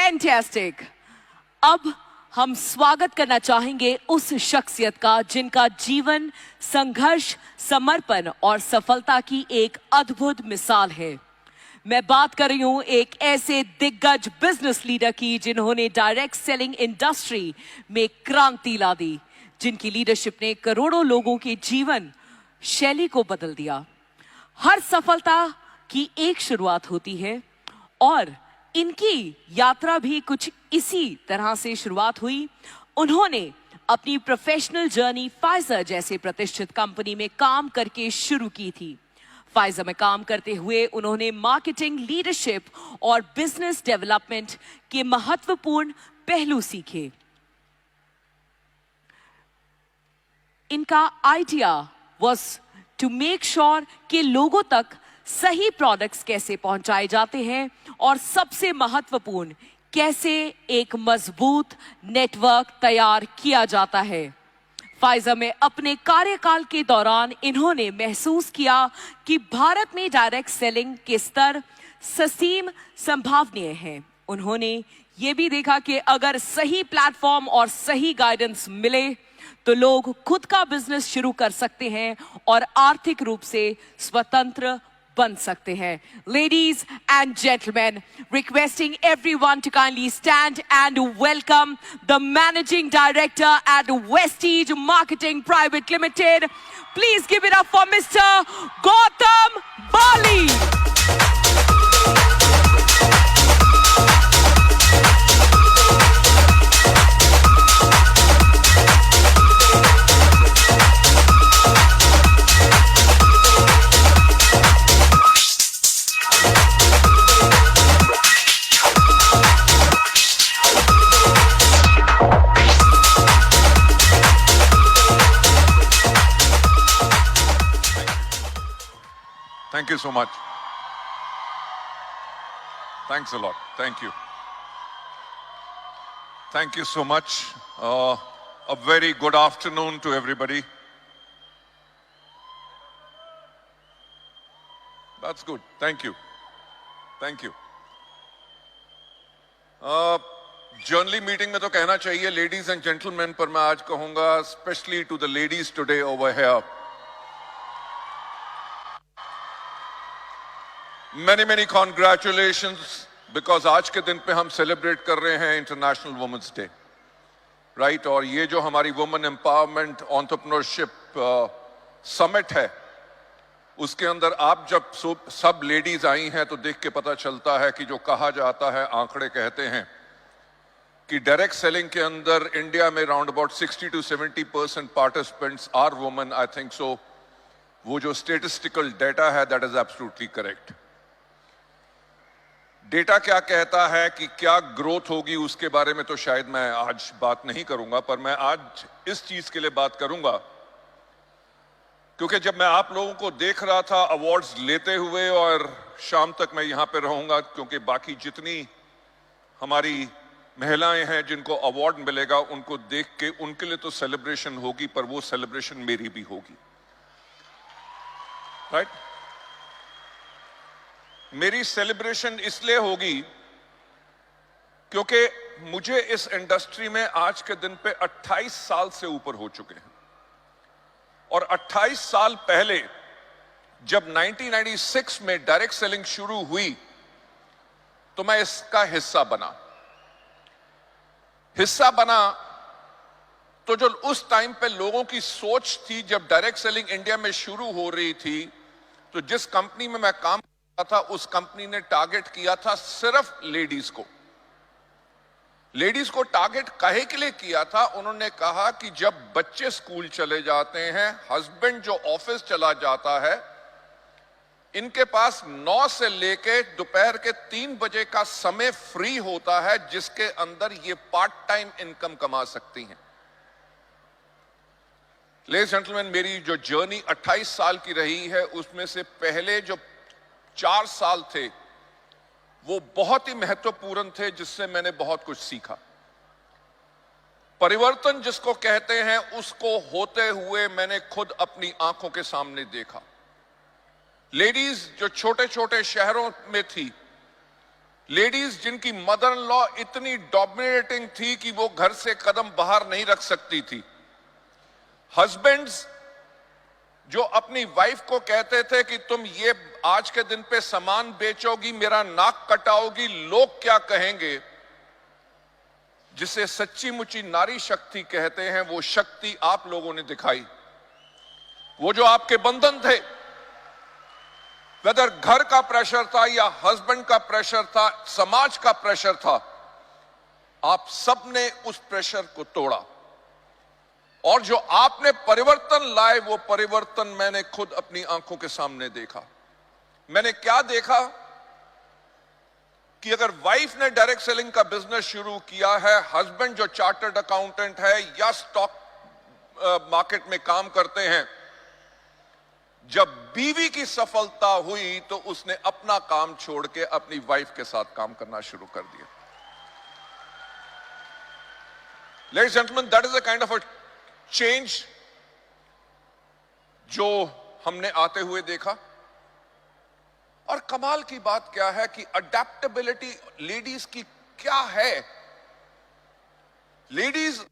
Fantastic. अब हम स्वागत करना चाहेंगे उस शख्सियत का जिनका जीवन संघर्ष, समर्पण और सफलता की एक अद्भुत मिसाल है। मैं बात कर रही हूं एक ऐसे दिग्गज बिजनेस लीडर की जिन्होंने डायरेक्ट सेलिंग इंडस्ट्री में क्रांति ला दी, जिनकी लीडरशिप ने करोड़ों लोगों के जीवन शैली को बदल दिया। हर सफलता की एक शुरुआत होती है और इनकी यात्रा भी कुछ इसी तरह से शुरुआत हुई। उन्होंने अपनी प्रोफेशनल जर्नी फाइजर जैसे प्रतिष्ठित कंपनी में काम करके शुरू की थी। फाइजर में काम करते हुए उन्होंने मार्केटिंग, लीडरशिप और बिजनेस डेवलपमेंट के महत्वपूर्ण पहलू सीखे। इनका idea was to make sure कि लोगों तक सही प्रोडक्ट्स कैसे पहुंचाए जाते हैं और सबसे महत्वपूर्ण कैसे एक मजबूत नेटवर्क तैयार किया जाता है। फाइजर में अपने कार्यकाल के दौरान इन्होंने महसूस किया कि भारत में डायरेक्ट सेलिंग के स्तर ससीम संभावनीय हैं। उन्होंने ये भी देखा कि अगर सही प्लेटफॉर्म और सही गाइडेंस मिले तो लोग खुद का बिजनेस शुरू कर सकते हैं और आर्थिक रूप से स्वतंत्र बन सकते हैं। Ladies and gentlemen, requesting everyone to kindly stand and welcome the Managing Director at Vestige Marketing Private Limited. Please give it up for Mr. Gautam Bali. Thank you so much. Thanks a lot. Thank you. Thank you so much. A very good afternoon to everybody. That's good. Thank you. Thank you. Generally meeting में तो कहना चाहिए ladies and gentlemen, पर मैं आज कहूँगा especially to the ladies today over here. Many congratulations because आज के दिन पे हम सेलिब्रेट कर रहे हैं इंटरनेशनल वुमेन्स डे, राइट। और ये जो हमारी वुमेन एम्पावरमेंट एंटरप्रेन्योरशिप समिट है उसके अंदर आप जब सब लेडीज आई हैं तो देख के पता चलता है कि जो कहा जाता है, आंकड़े कहते हैं कि डायरेक्ट सेलिंग के अंदर इंडिया में round about 60 to 70% participants are women. I think so वो जो स्टेटिस्टिकल डेटा है that is absolutely correct. Data क्या कहता है कि क्या ग्रोथ होगी उसके बारे में तो शायद मैं आज बात नहीं करूंगा, पर मैं आज इस चीज के लिए बात करूंगा क्योंकि जब मैं आप लोगों को देख रहा था अवार्ड्स लेते हुए, और शाम तक मैं यहां पे रहूंगा क्योंकि बाकी जितनी हमारी महिलाएं हैं जिनको अवार्ड मिलेगा उनको देख के उनके लिए तो सेलिब्रेशन होगी, पर वो सेलिब्रेशन मेरी भी होगी, राइट। मेरी सेलिब्रेशन इसलिए होगी क्योंकि मुझे इस इंडस्ट्री में आज के दिन पे 28 साल से ऊपर हो चुके हैं, और 28 साल पहले जब 1996 में डायरेक्ट सेलिंग शुरू हुई तो मैं इसका हिस्सा बना। तो जो उस टाइम पे लोगों की सोच थी जब डायरेक्ट सेलिंग इंडिया में शुरू हो रही थी, तो जिस कंपनी में मैं काम था उस कंपनी ने टारगेट किया था सिर्फ लेडीज को। लेडीज को टारगेट काहे के लिए किया था? उन्होंने कहा कि जब बच्चे स्कूल चले जाते हैं, हस्बैंड जो ऑफिस चला जाता है, इनके पास 9 से लेके दोपहर के 3 बजे का समय फ्री होता है जिसके अंदर ये पार्ट टाइम इनकम कमा सकती हैं। लेडीज एंड जेंटलमैन, मेरी जो जर्नी 28 साल की रही है उसमें से पहले जो 4 साल थे वो बहुत ही महत्वपूर्ण थे, जिससे मैंने बहुत कुछ सीखा। परिवर्तन जिसको कहते हैं उसको होते हुए मैंने खुद अपनी आंखों के सामने देखा। लेडीज जो छोटे छोटे शहरों में थी लेडीज जिनकी मदर इन लॉ इतनी डोमिनेटिंग थी कि वो घर से कदम बाहर नहीं रख सकती थी, हस्बैंड्स जो अपनी वाइफ को कहते थे कि तुम ये आज के दिन पे सामान बेचोगी, मेरा नाक कटाओगी, लोग क्या कहेंगे, जिसे सच्ची मुच्ची नारी शक्ति कहते हैं, वो शक्ति आप लोगों ने दिखाई। वो जो आपके बंधन थे, वेदर घर का प्रेशर था या हस्बैंड का प्रेशर था, समाज का प्रेशर था, आप सबने उस प्रेशर को तोड़ा और जो आपने परिवर्तन लाए वो परिवर्तन मैंने खुद अपनी आंखों के सामने देखा। मैंने क्या देखा कि अगर वाइफ ने डायरेक्ट सेलिंग का बिजनेस शुरू किया है, हस्बैंड जो चार्टर्ड अकाउंटेंट है या स्टॉक मार्केट में काम करते हैं, जब बीवी की सफलता हुई तो उसने अपना काम छोड़ के अपनी वाइफ के साथ काम करना शुरू कर दिया। Ladies and gentlemen, that is a kind of a change जो हमने आते हुए देखा। और कमाल की बात क्या है कि अडेप्टेबिलिटी लेडीज की क्या है। लेडीज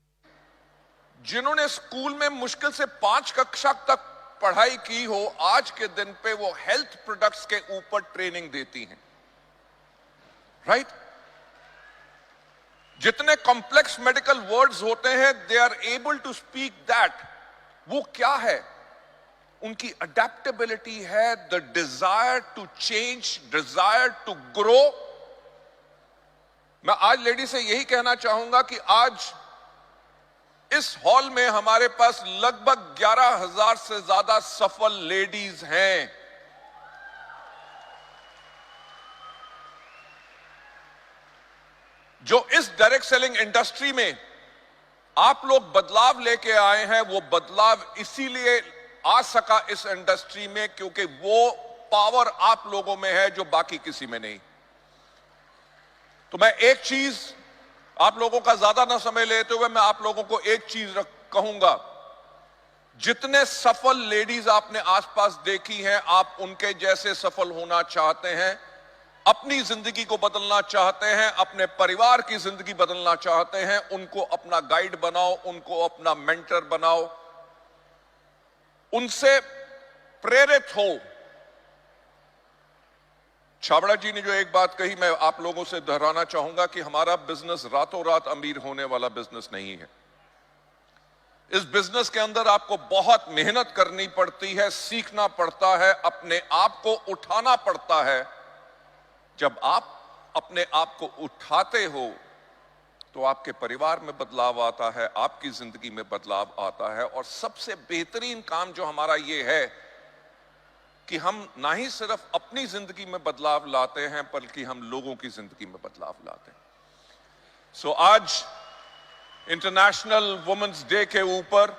जिन्होंने स्कूल में मुश्किल से 5 कक्षा तक पढ़ाई की हो, आज के दिन पे वो हेल्थ प्रोडक्ट्स के ऊपर ट्रेनिंग देती हैं, राइट? जितने कॉम्प्लेक्स मेडिकल वर्ड्स होते हैं, they are able to speak that. वो क्या है? उनकी अडेप्टेबिलिटी है, the desire to change, desire to grow. मैं आज लेडी से यही कहना चाहूंगा कि आज इस हॉल में हमारे पास लगभग 11,000 से ज्यादा सफल लेडीज हैं। जो इस डायरेक्ट सेलिंग इंडस्ट्री में आप लोग बदलाव लेके आए हैं, वो बदलाव इसीलिए आ सका इस इंडस्ट्री में क्योंकि वो पावर आप लोगों में है जो बाकी किसी में नहीं। तो मैं एक चीज आप लोगों का ज्यादा ना समय लेते हुए मैं आप लोगों को एक चीज कहूंगा, जितने सफल लेडीज आपने आसपास देखी हैं, आप उनके जैसे सफल होना चाहते हैं, अपनी जिंदगी को बदलना चाहते हैं, अपने परिवार की जिंदगी बदलना चाहते हैं, उनको अपना गाइड बनाओ, उनको अपना मेंटर बनाओ, उनसे प्रेरित हो। छाबड़ा जी ने जो एक बात कही, मैं आप लोगों से दोहराना चाहूंगा कि हमारा बिजनेस रातों रात अमीर होने वाला बिजनेस नहीं है। इस बिजनेस के अंदर आपको बहुत मेहनत करनी पड़ती है, सीखना पड़ता है, अपने आप को उठाना पड़ता है। जब आप अपने आप को उठाते हो तो आपके परिवार में बदलाव आता है, आपकी जिंदगी में बदलाव आता है। और सबसे बेहतरीन काम जो हमारा ये है कि हम ना ही सिर्फ अपनी जिंदगी में बदलाव लाते हैं बल्कि हम लोगों की जिंदगी में बदलाव लाते हैं। सो आज इंटरनेशनल वुमेन्स डे के ऊपर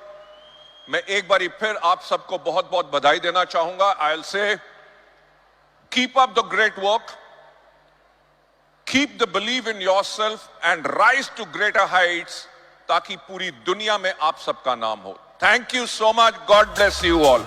मैं एक बारी फिर आप सबको बहुत बहुत बधाई देना चाहूंगा। I will say keep up the great work, keep the believe in yourself and rise to greater heights, ताकि पूरी दुनिया में आप सबका नाम हो। Thank you so much. God bless you all.